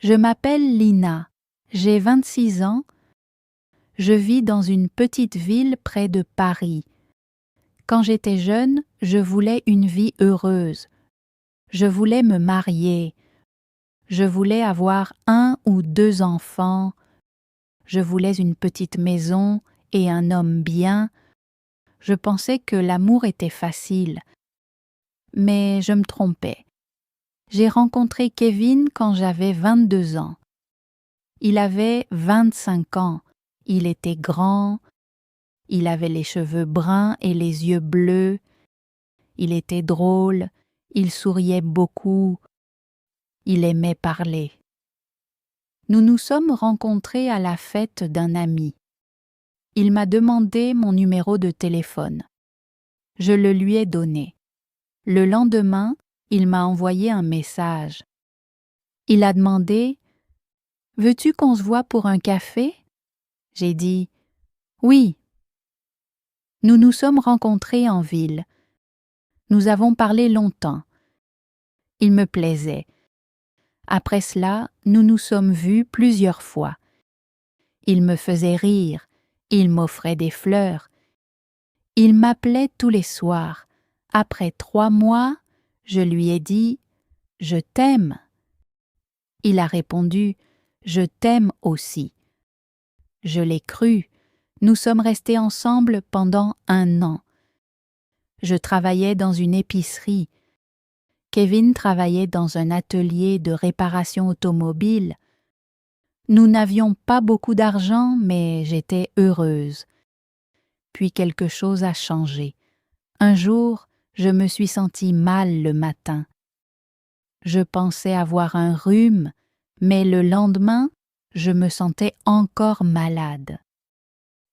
Je m'appelle Lina, j'ai 26 ans, je vis dans une petite ville près de Paris. Quand j'étais jeune, je voulais une vie heureuse. Je voulais me marier. Je voulais avoir 1 ou 2 enfants. Je voulais une petite maison et un homme bien. Je pensais que l'amour était facile. Mais je me trompais. J'ai rencontré Kevin quand j'avais 22 ans. Il avait 25 ans. Il était grand. Il avait les cheveux bruns et les yeux bleus. Il était drôle. Il souriait beaucoup. Il aimait parler. Nous nous sommes rencontrés à la fête d'un ami. Il m'a demandé mon numéro de téléphone. Je le lui ai donné. Le lendemain, il m'a envoyé un message. Il a demandé « Veux-tu qu'on se voie pour un café ?» J'ai dit « Oui ». Nous nous sommes rencontrés en ville. Nous avons parlé longtemps. Il me plaisait. Après cela, nous nous sommes vus plusieurs fois. Il me faisait rire, il m'offrait des fleurs. Il m'appelait tous les soirs. Après 3 mois, je lui ai dit « Je t'aime ». Il a répondu « Je t'aime aussi ». Je l'ai cru. Nous sommes restés ensemble pendant 1 an. Je travaillais dans une épicerie. Kevin travaillait dans un atelier de réparation automobile. Nous n'avions pas beaucoup d'argent, mais j'étais heureuse. Puis quelque chose a changé. Un jour, je me suis sentie mal le matin. Je pensais avoir un rhume, mais le lendemain, je me sentais encore malade.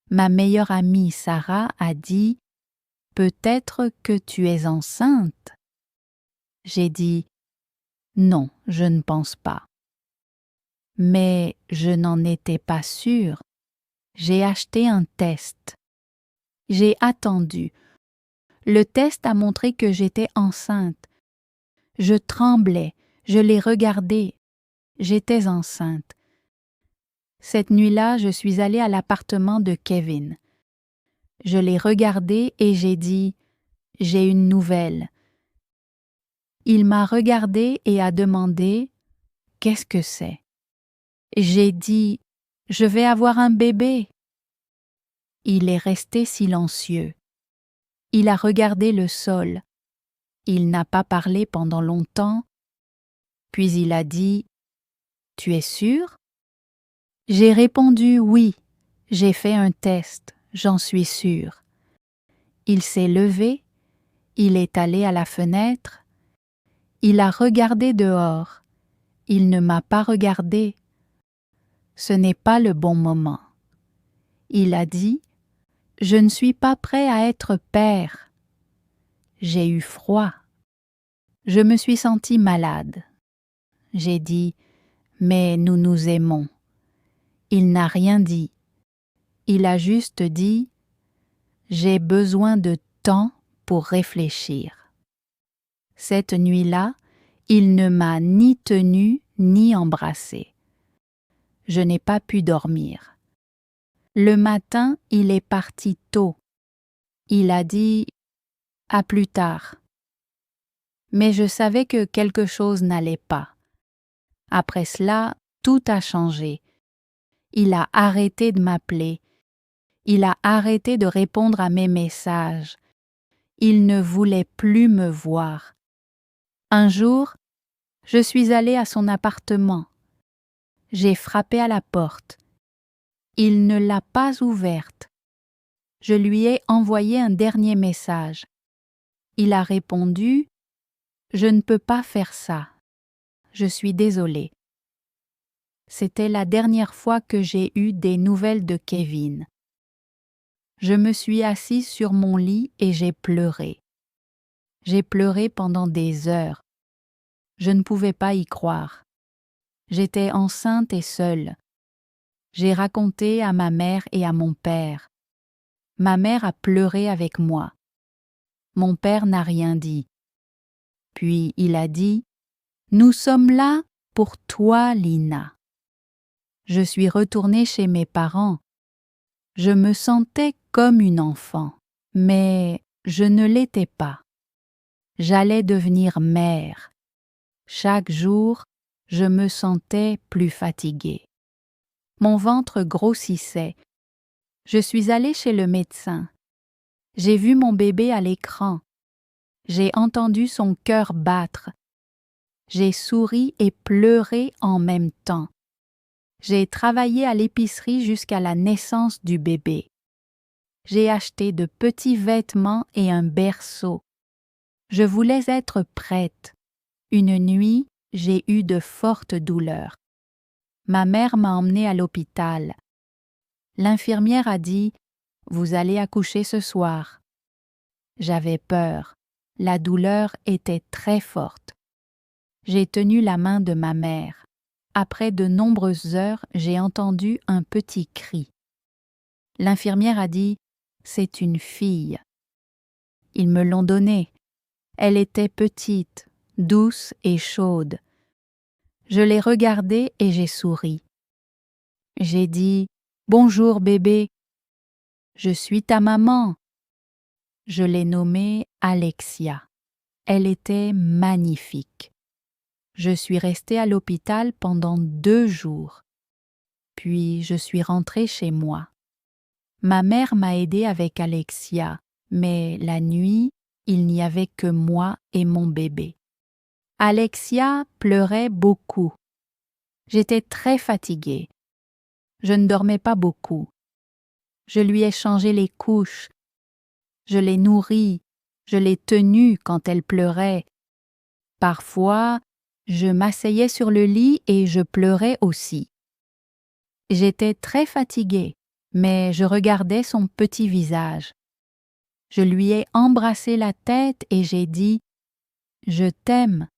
Ma meilleure amie Sarah a dit « Peut-être que tu es enceinte ?» J'ai dit « Non, je ne pense pas. » Mais je n'en étais pas sûre. J'ai acheté un test. J'ai attendu. Le test a montré que j'étais enceinte. Je tremblais, je l'ai regardé. J'étais enceinte. Cette nuit-là, je suis allée à l'appartement de Kevin. Je l'ai regardé et j'ai dit « J'ai une nouvelle ». Il m'a regardée et a demandé « Qu'est-ce que c'est ?» J'ai dit « Je vais avoir un bébé ». Il est resté silencieux. Il a regardé le sol. Il n'a pas parlé pendant longtemps. Puis il a dit « Tu es sûre ?» J'ai répondu « Oui, j'ai fait un test, j'en suis sûre ». Il s'est levé, il est allé à la fenêtre, il a regardé dehors, il ne m'a pas regardé. Ce n'est pas le bon moment. Il a dit « Je ne suis pas prêt à être père ». J'ai eu froid. Je me suis sentie malade. J'ai dit « Mais nous nous aimons ». Il n'a rien dit. Il a juste dit « J'ai besoin de temps pour réfléchir ». Cette nuit-là, il ne m'a ni tenue ni embrassée. Je n'ai pas pu dormir. Le matin, il est parti tôt. Il a dit « À plus tard ». Mais je savais que quelque chose n'allait pas. Après cela, tout a changé. Il a arrêté de m'appeler. Il a arrêté de répondre à mes messages. Il ne voulait plus me voir. Un jour, je suis allée à son appartement. J'ai frappé à la porte. Il ne l'a pas ouverte. Je lui ai envoyé un dernier message. Il a répondu « Je ne peux pas faire ça. Je suis désolée. » C'était la dernière fois que j'ai eu des nouvelles de Kevin. Je me suis assise sur mon lit et j'ai pleuré. J'ai pleuré pendant des heures. Je ne pouvais pas y croire. J'étais enceinte et seule. J'ai raconté à ma mère et à mon père. Ma mère a pleuré avec moi. Mon père n'a rien dit. Puis il a dit « Nous sommes là pour toi, Lina. Je suis retournée chez mes parents. Je me sentais comme une enfant, mais je ne l'étais pas. J'allais devenir mère. Chaque jour, je me sentais plus fatiguée. Mon ventre grossissait. Je suis allée chez le médecin. J'ai vu mon bébé à l'écran. J'ai entendu son cœur battre. J'ai souri et pleuré en même temps. J'ai travaillé à l'épicerie jusqu'à la naissance du bébé. J'ai acheté de petits vêtements et un berceau. Je voulais être prête. Une nuit, j'ai eu de fortes douleurs. Ma mère m'a emmenée à l'hôpital. L'infirmière a dit « Vous allez accoucher ce soir ». J'avais peur. La douleur était très forte. J'ai tenu la main de ma mère. Après de nombreuses heures, j'ai entendu un petit cri. L'infirmière a dit « C'est une fille ». Ils me l'ont donnée. Elle était petite, douce et chaude. Je l'ai regardée et j'ai souri. J'ai dit « Bonjour bébé, je suis ta maman ». Je l'ai nommée Alexia. Elle était magnifique. Je suis restée à l'hôpital pendant 2 jours. Puis je suis rentrée chez moi. Ma mère m'a aidée avec Alexia, mais la nuit, il n'y avait que moi et mon bébé. Alexia pleurait beaucoup. J'étais très fatiguée. Je ne dormais pas beaucoup. Je lui ai changé les couches. Je l'ai nourrie. Je l'ai tenue quand elle pleurait. Parfois, je m'asseyais sur le lit et je pleurais aussi. J'étais très fatiguée, mais je regardais son petit visage. Je lui ai embrassé la tête et j'ai dit « Je t'aime ».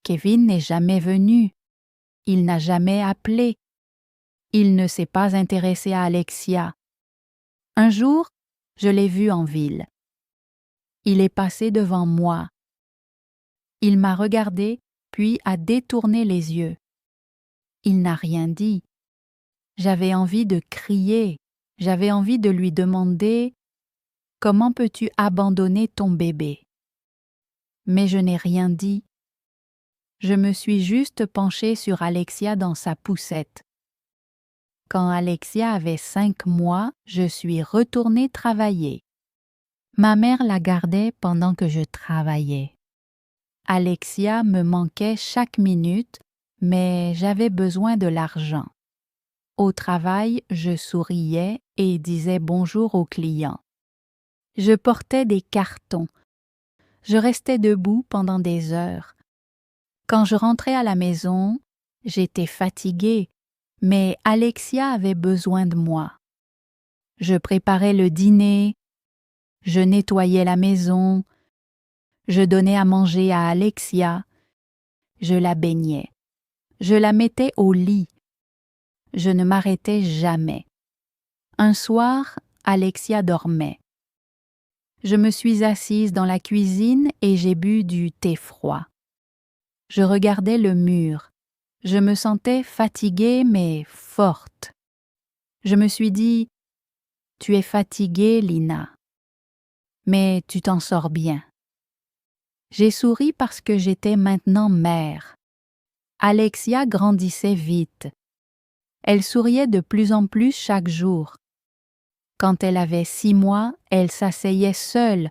Kevin n'est jamais venu. Il n'a jamais appelé. Il ne s'est pas intéressé à Alexia. Un jour, je l'ai vu en ville. Il est passé devant moi. Il m'a regardé, puis a détourné les yeux. Il n'a rien dit. J'avais envie de crier. J'avais envie de lui demander « Comment peux-tu abandonner ton bébé ?» Mais je n'ai rien dit. Je me suis juste penchée sur Alexia dans sa poussette. Quand Alexia avait 5 mois, je suis retournée travailler. Ma mère la gardait pendant que je travaillais. Alexia me manquait chaque minute, mais j'avais besoin de l'argent. Au travail, je souriais et disais bonjour aux clients. Je portais des cartons. Je restais debout pendant des heures. Quand je rentrais à la maison, j'étais fatiguée, mais Alexia avait besoin de moi. Je préparais le dîner, je nettoyais la maison, je donnais à manger à Alexia, je la baignais, je la mettais au lit. Je ne m'arrêtais jamais. Un soir, Alexia dormait. Je me suis assise dans la cuisine et j'ai bu du thé froid. Je regardais le mur. Je me sentais fatiguée mais forte. Je me suis dit « Tu es fatiguée, Lina, mais tu t'en sors bien. » J'ai souri parce que j'étais maintenant mère. Alexia grandissait vite. Elle souriait de plus en plus chaque jour. Quand elle avait 6 mois, elle s'asseyait seule.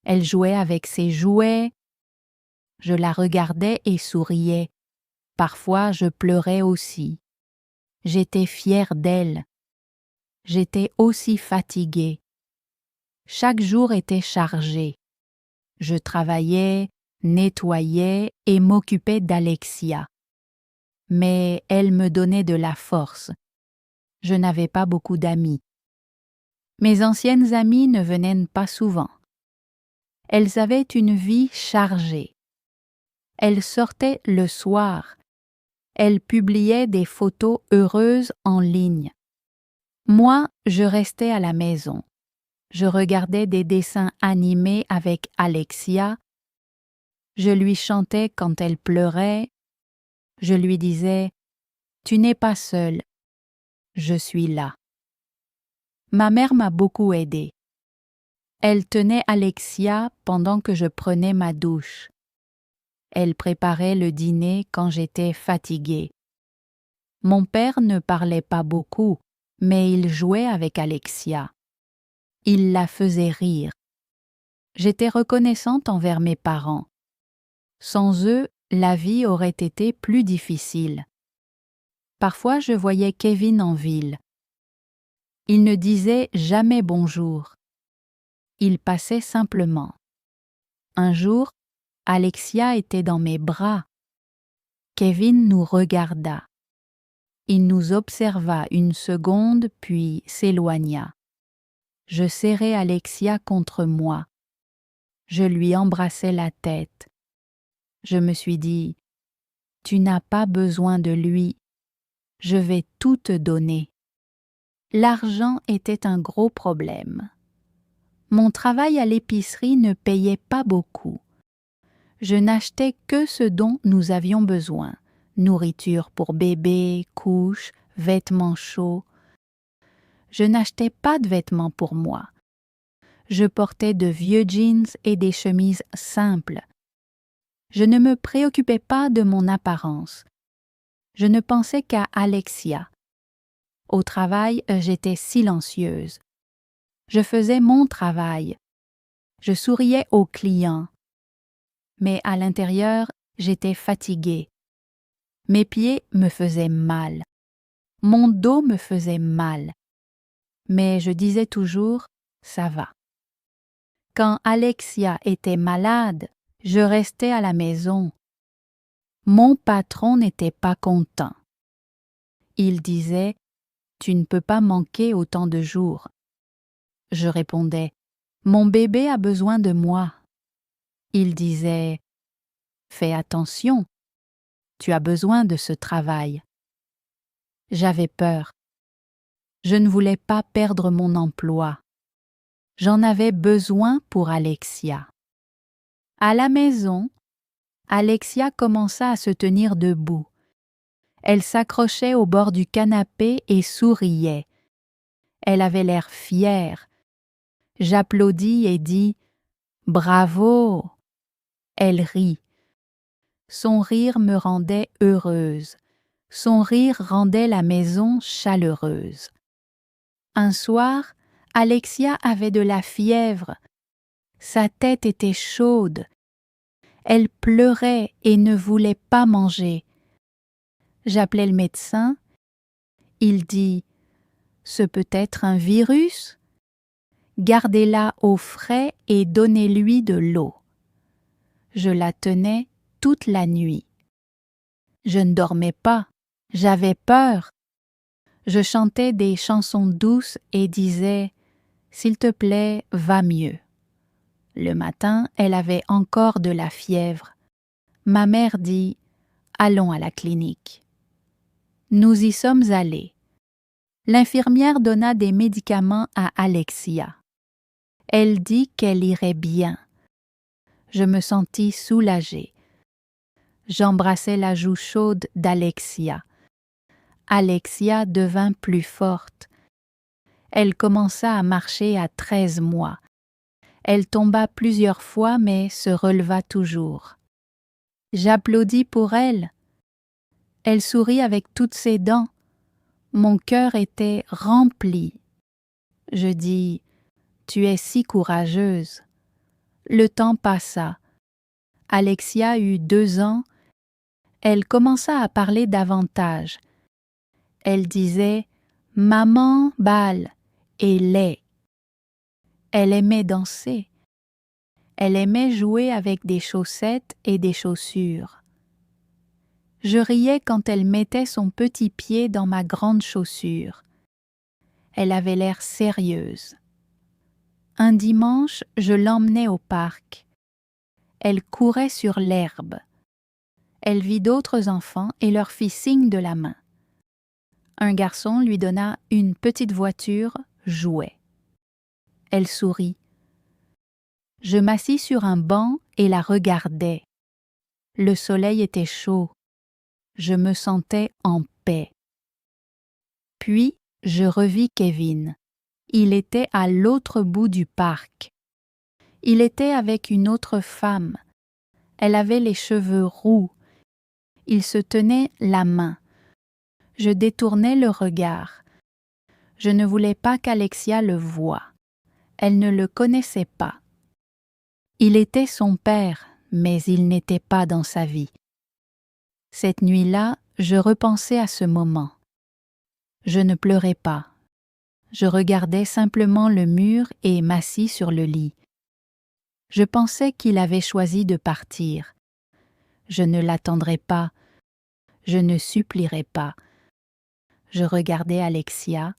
Elle jouait avec ses jouets. Je la regardais et souriais. Parfois, je pleurais aussi. J'étais fière d'elle. J'étais aussi fatiguée. Chaque jour était chargé. Je travaillais, nettoyais et m'occupais d'Alexia. Mais elle me donnait de la force. Je n'avais pas beaucoup d'amis. Mes anciennes amies ne venaient pas souvent. Elles avaient une vie chargée. Elles sortaient le soir. Elles publiaient des photos heureuses en ligne. Moi, je restais à la maison. Je regardais des dessins animés avec Alexia. Je lui chantais quand elle pleurait. Je lui disais « Tu n'es pas seule, je suis là ». Ma mère m'a beaucoup aidée. Elle tenait Alexia pendant que je prenais ma douche. Elle préparait le dîner quand j'étais fatiguée. Mon père ne parlait pas beaucoup, mais il jouait avec Alexia. Il la faisait rire. J'étais reconnaissante envers mes parents. Sans eux, la vie aurait été plus difficile. Parfois, je voyais Kevin en ville. Il ne disait jamais bonjour. Il passait simplement. Un jour, Alexia était dans mes bras. Kevin nous regarda. Il nous observa une seconde puis s'éloigna. Je serrai Alexia contre moi. Je lui embrassai la tête. Je me suis dit « Tu n'as pas besoin de lui. Je vais tout te donner. » L'argent était un gros problème. Mon travail à l'épicerie ne payait pas beaucoup. Je n'achetais que ce dont nous avions besoin. Nourriture pour bébé, couches, vêtements chauds. Je n'achetais pas de vêtements pour moi. Je portais de vieux jeans et des chemises simples. Je ne me préoccupais pas de mon apparence. Je ne pensais qu'à Alexia. Au travail, j'étais silencieuse. Je faisais mon travail. Je souriais aux clients. Mais à l'intérieur, j'étais fatiguée. Mes pieds me faisaient mal. Mon dos me faisait mal. Mais je disais toujours « ça va ». Quand Alexia était malade, je restais à la maison. Mon patron n'était pas content. Il disait « Tu ne peux pas manquer autant de jours ». Je répondais « Mon bébé a besoin de moi ». Il disait « Fais attention, tu as besoin de ce travail ». J'avais peur. Je ne voulais pas perdre mon emploi. J'en avais besoin pour Alexia. À la maison, Alexia commença à se tenir debout. Elle s'accrochait au bord du canapé et souriait. Elle avait l'air fière. J'applaudis et dis « Bravo !» Elle rit. Son rire me rendait heureuse. Son rire rendait la maison chaleureuse. Un soir, Alexia avait de la fièvre. Sa tête était chaude. Elle pleurait et ne voulait pas manger. J'appelai le médecin. Il dit « Ce peut être un virus. Gardez-la au frais et donnez-lui de l'eau. » Je la tenais toute la nuit. Je ne dormais pas. J'avais peur. Je chantais des chansons douces et disais « S'il te plaît, va mieux ». Le matin, elle avait encore de la fièvre. Ma mère dit « Allons à la clinique ». Nous y sommes allés. L'infirmière donna des médicaments à Alexia. Elle dit qu'elle irait bien. Je me sentis soulagée. J'embrassai la joue chaude d'Alexia. Alexia devint plus forte. Elle commença à marcher à 13 mois. Elle tomba plusieurs fois mais se releva toujours. J'applaudis pour elle. Elle sourit avec toutes ses dents. Mon cœur était rempli. Je dis « Tu es si courageuse ». Le temps passa. Alexia eut 2 ans. Elle commença à parler davantage. Elle disait « Maman balle » et « lait ». Elle aimait danser. Elle aimait jouer avec des chaussettes et des chaussures. Je riais quand elle mettait son petit pied dans ma grande chaussure. Elle avait l'air sérieuse. Un dimanche, je l'emmenai au parc. Elle courait sur l'herbe. Elle vit d'autres enfants et leur fit signe de la main. Un garçon lui donna une petite voiture jouet. Elle sourit. Je m'assis sur un banc et la regardai. Le soleil était chaud. je me sentais en paix. Puis, je revis Kevin. Il était à l'autre bout du parc. Il était avec une autre femme. Elle avait les cheveux roux. Ils se tenaient la main. Je détournai le regard. Je ne voulais pas qu'Alexia le voie. Elle ne le connaissait pas. Il était son père, mais il n'était pas dans sa vie. Cette nuit-là, je repensais à ce moment. Je ne pleurais pas. Je regardais simplement le mur et m'assis sur le lit. Je pensais qu'il avait choisi de partir. Je ne l'attendrai pas. Je ne supplierai pas. Je regardais Alexia.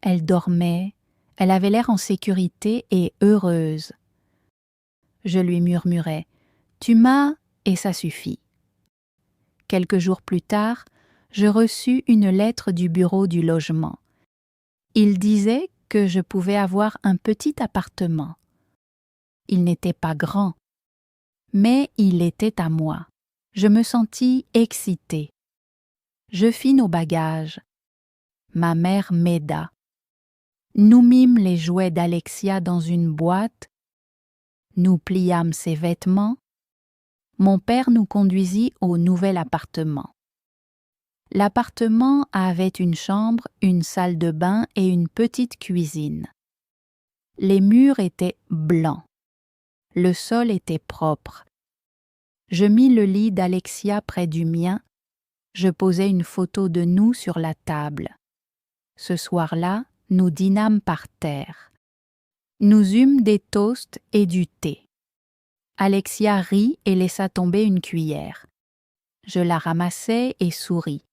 Elle dormait. Elle avait l'air en sécurité et heureuse. Je lui murmurais « Tu m'as et ça suffit ». Quelques jours plus tard, je reçus une lettre du bureau du logement. Il disait que je pouvais avoir un petit appartement. Il n'était pas grand, mais il était à moi. Je me sentis excitée. Je fis nos bagages. Ma mère m'aida. Nous mîmes les jouets d'Alexia dans une boîte. Nous pliâmes ses vêtements. Mon père nous conduisit au nouvel appartement. L'appartement avait une chambre, une salle de bain et une petite cuisine. Les murs étaient blancs. Le sol était propre. Je mis le lit d'Alexia près du mien. Je posai une photo de nous sur la table. Ce soir-là, nous dînâmes par terre. Nous eûmes des toasts et du thé. Alexia rit et laissa tomber une cuillère. Je la ramassai et souris.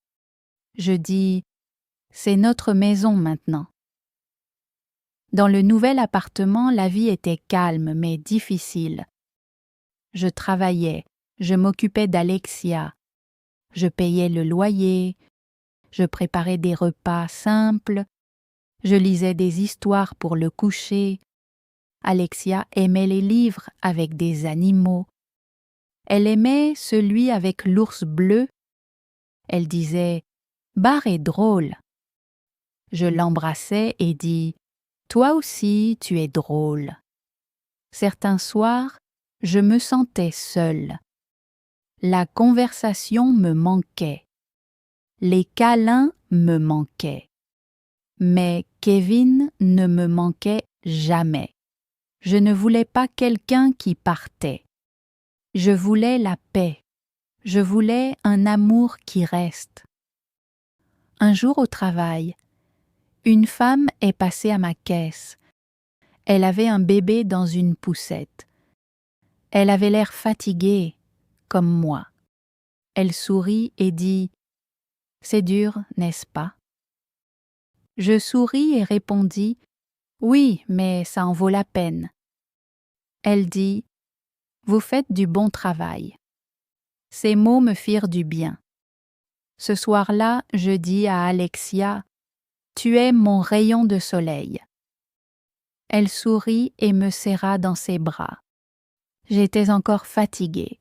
Je dis « C'est notre maison maintenant ». Dans le nouvel appartement, la vie était calme mais difficile. Je travaillais, je m'occupais d'Alexia, je payais le loyer, je préparais des repas simples, je lisais des histoires pour le coucher. Alexia aimait les livres avec des animaux. Elle aimait celui avec l'ours bleu. Elle disait « Bar est drôle ». Je l'embrassais et dis « Toi aussi, tu es drôle ». Certains soirs, je me sentais seule. La conversation me manquait. Les câlins me manquaient. Mais Kevin ne me manquait jamais. Je ne voulais pas quelqu'un qui partait. Je voulais la paix. Je voulais un amour qui reste. Un jour au travail, une femme est passée à ma caisse. Elle avait un bébé dans une poussette. Elle avait l'air fatiguée, comme moi. Elle sourit et dit « C'est dur, n'est-ce pas ?» Je souris et répondis « Oui, mais ça en vaut la peine. » Elle dit « Vous faites du bon travail. » Ces mots me firent du bien. Ce soir-là, je dis à Alexia « Tu es mon rayon de soleil. » Elle sourit et me serra dans ses bras. J'étais encore fatiguée.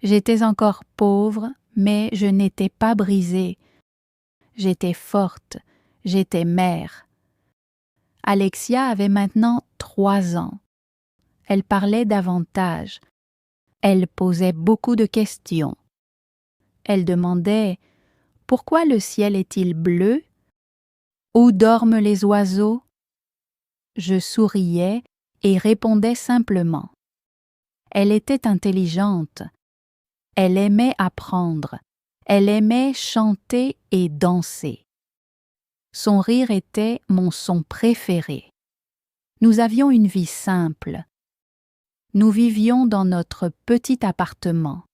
J'étais encore pauvre, mais je n'étais pas brisée. J'étais forte, j'étais mère. Alexia avait maintenant 3 ans. Elle parlait davantage. Elle posait beaucoup de questions. Elle demandait « Pourquoi le ciel est-il bleu? Où dorment les oiseaux ?» Je souriais et répondais simplement. Elle était intelligente. Elle aimait apprendre. Elle aimait chanter et danser. Son rire était mon son préféré. Nous avions une vie simple. Nous vivions dans notre petit appartement.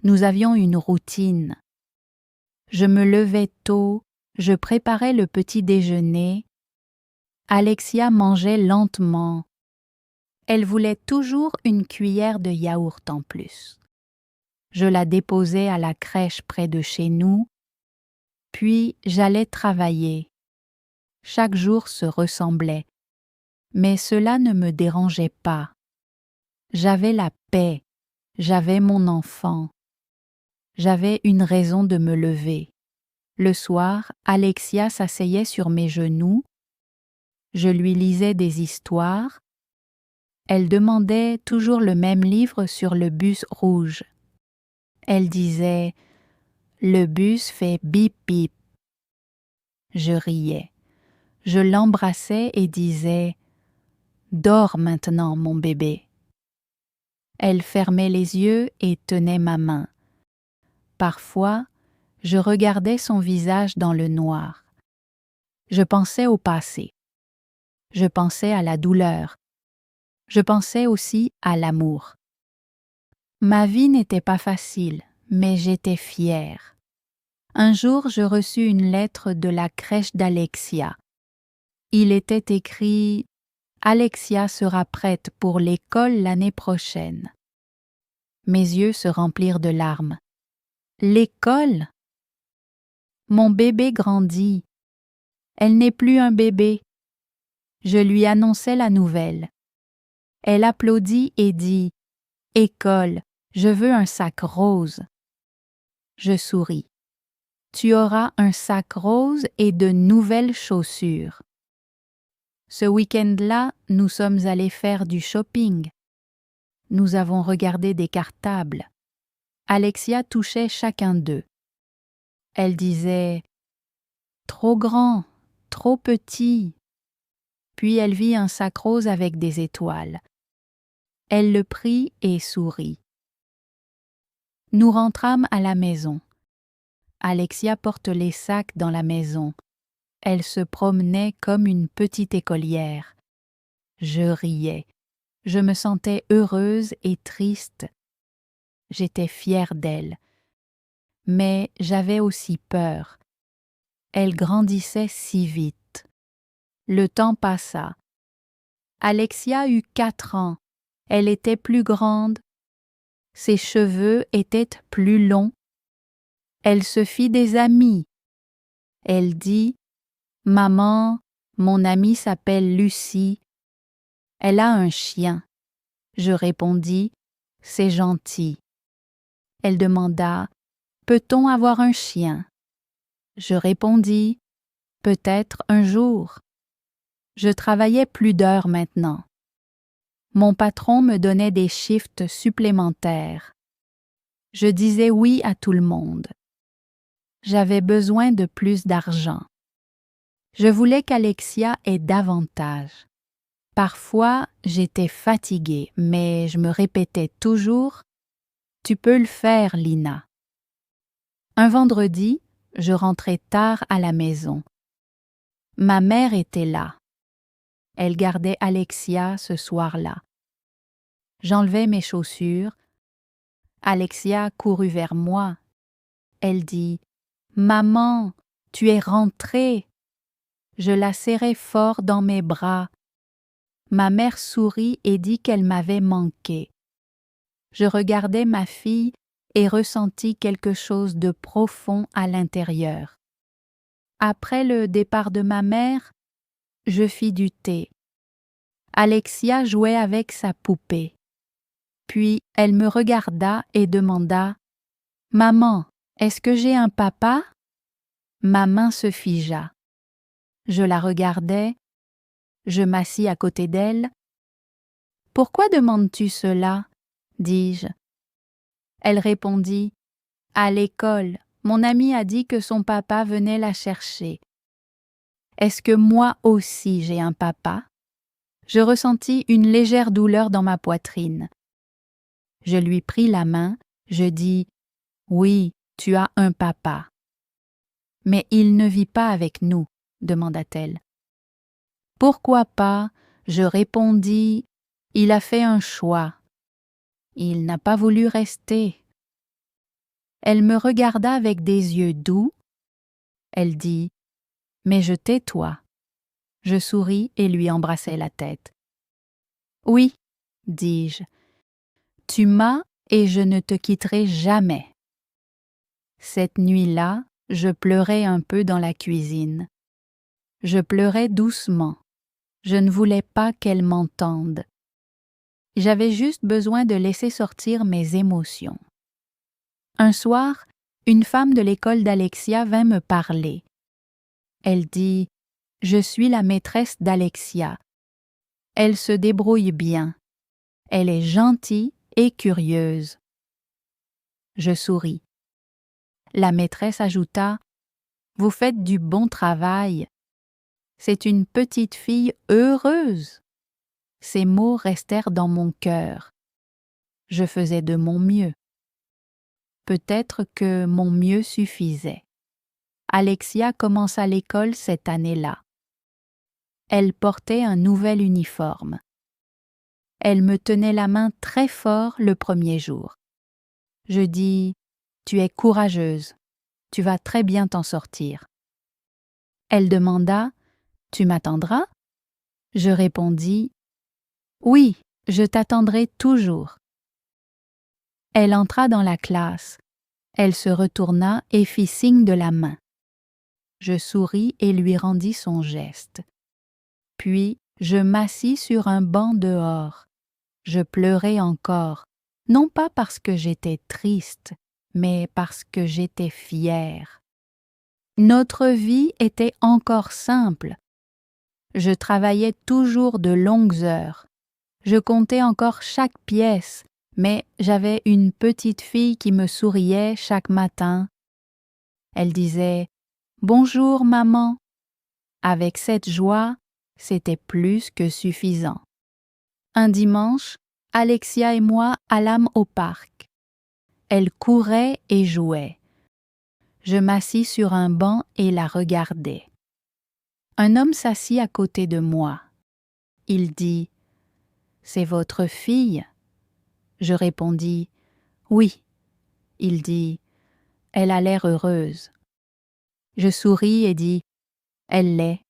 Nous avions une routine. Je me levais tôt, je préparais le petit déjeuner. Alexia mangeait lentement. Elle voulait toujours une cuillère de yaourt en plus. Je la déposais à la crèche près de chez nous, puis j'allais travailler. Chaque jour se ressemblait, mais cela ne me dérangeait pas. J'avais la paix, j'avais mon enfant. J'avais une raison de me lever. Le soir, Alexia s'asseyait sur mes genoux. Je lui lisais des histoires. Elle demandait toujours le même livre sur le bus rouge. Elle disait « Le bus fait bip bip ». Je riais. Je l'embrassais et disais « Dors maintenant, mon bébé ». Elle fermait les yeux et tenait ma main. Parfois, je regardais son visage dans le noir. Je pensais au passé. Je pensais à la douleur. Je pensais aussi à l'amour. Ma vie n'était pas facile, mais j'étais fière. Un jour, je reçus une lettre de la crèche d'Alexia. Il était écrit « Alexia sera prête pour l'école l'année prochaine ». Mes yeux se remplirent de larmes. L'école? Mon bébé grandit. Elle n'est plus un bébé. Je lui annonçai la nouvelle. Elle applaudit et dit « École, je veux un sac rose ». Je souris. Tu auras un sac rose et de nouvelles chaussures. Ce week-end-là, nous sommes allés faire du shopping. Nous avons regardé des cartables. Alexia touchait chacun d'eux. Elle disait « Trop grand, trop petit ». Puis elle vit un sac rose avec des étoiles. Elle le prit et sourit. Nous rentrâmes à la maison. Alexia porte les sacs dans la maison. Elle se promenait comme une petite écolière. Je riais. Je me sentais heureuse et triste. J'étais fière d'elle. Mais j'avais aussi peur. Elle grandissait si vite. Le temps passa. Alexia eut 4 ans. Elle était plus grande. Ses cheveux étaient plus longs. Elle se fit des amis. Elle dit « Maman, mon amie s'appelle Lucie. Elle a un chien. » Je répondis « C'est gentil. » Elle demanda « Peut-on avoir un chien ?» Je répondis « Peut-être un jour. » Je travaillais plus d'heures maintenant. Mon patron me donnait des shifts supplémentaires. Je disais oui à tout le monde. J'avais besoin de plus d'argent. Je voulais qu'Alexia ait davantage. Parfois, j'étais fatiguée, mais je me répétais toujours « Tu peux le faire, Lina ». Un vendredi, je rentrais tard à la maison. Ma mère était là. Elle gardait Alexia ce soir-là. J'enlevai mes chaussures. Alexia courut vers moi. Elle dit « Maman, tu es rentrée !» Je la serrai fort dans mes bras. Ma mère sourit et dit qu'elle m'avait manqué. Je regardai ma fille et ressentis quelque chose de profond à l'intérieur. Après le départ de ma mère, je fis du thé. Alexia jouait avec sa poupée. Puis elle me regarda et demanda « Maman, est-ce que j'ai un papa ?» Ma main se figea. Je la regardai. Je m'assis à côté d'elle. « Pourquoi demandes-tu cela ?» dis-je. Elle répondit « À l'école, mon amie a dit que son papa venait la chercher. » Est-ce que moi aussi j'ai un papa? Je ressentis une légère douleur dans ma poitrine. Je lui pris la main, je dis « Oui, tu as un papa. » « Mais il ne vit pas avec nous, » demanda-t-elle. « Pourquoi pas ?» Je répondis « Il a fait un choix. Il n'a pas voulu rester. » Elle me regarda avec des yeux doux. Elle dit « Mais je t'ai, toi. » Je souris et lui embrassai la tête. « Oui, » dis-je, « tu m'as et je ne te quitterai jamais. » Cette nuit-là, je pleurais un peu dans la cuisine. Je pleurais doucement. Je ne voulais pas qu'elle m'entende. J'avais juste besoin de laisser sortir mes émotions. Un soir, une femme de l'école d'Alexia vint me parler. Elle dit « Je suis la maîtresse d'Alexia. Elle se débrouille bien. Elle est gentille et curieuse. » Je souris. La maîtresse ajouta « Vous faites du bon travail. C'est une petite fille heureuse. » Ces mots restèrent dans mon cœur. Je faisais de mon mieux. Peut-être que mon mieux suffisait. Alexia commença l'école cette année-là. Elle portait un nouvel uniforme. Elle me tenait la main très fort le premier jour. Je dis « Tu es courageuse, tu vas très bien t'en sortir. » Elle demanda « Tu m'attendras ?» Je répondis « Oui, je t'attendrai toujours. » Elle entra dans la classe. Elle se retourna et fit signe de la main. Je souris et lui rendis son geste. Puis je m'assis sur un banc dehors. Je pleurais encore, non pas parce que j'étais triste, mais parce que j'étais fière. Notre vie était encore simple. Je travaillais toujours de longues heures. Je comptais encore chaque pièce, mais j'avais une petite fille qui me souriait chaque matin. Elle disait « Bonjour, maman ». Avec cette joie, c'était plus que suffisant. Un dimanche, Alexia et moi allâmes au parc. Elle courait et jouait. Je m'assis sur un banc et la regardais. Un homme s'assit à côté de moi. Il dit « C'est votre fille ?» Je répondis « Oui ». Il dit « Elle a l'air heureuse ». Je souris et dis « Elle l'est ».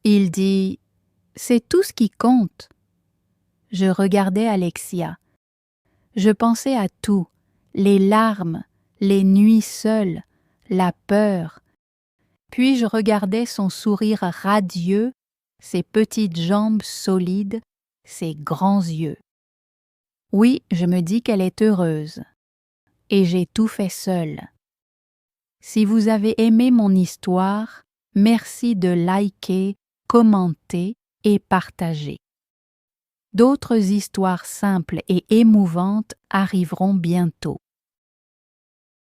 Il dit « C'est tout ce qui compte ». Je regardais Alexia. Je pensais à tout, les larmes, les nuits seules, la peur. Puis je regardais son sourire radieux, ses petites jambes solides, ses grands yeux. Oui, je me dis qu'elle est heureuse. Et j'ai tout fait seule. Si vous avez aimé mon histoire, merci de liker, commenter et partager. D'autres histoires simples et émouvantes arriveront bientôt.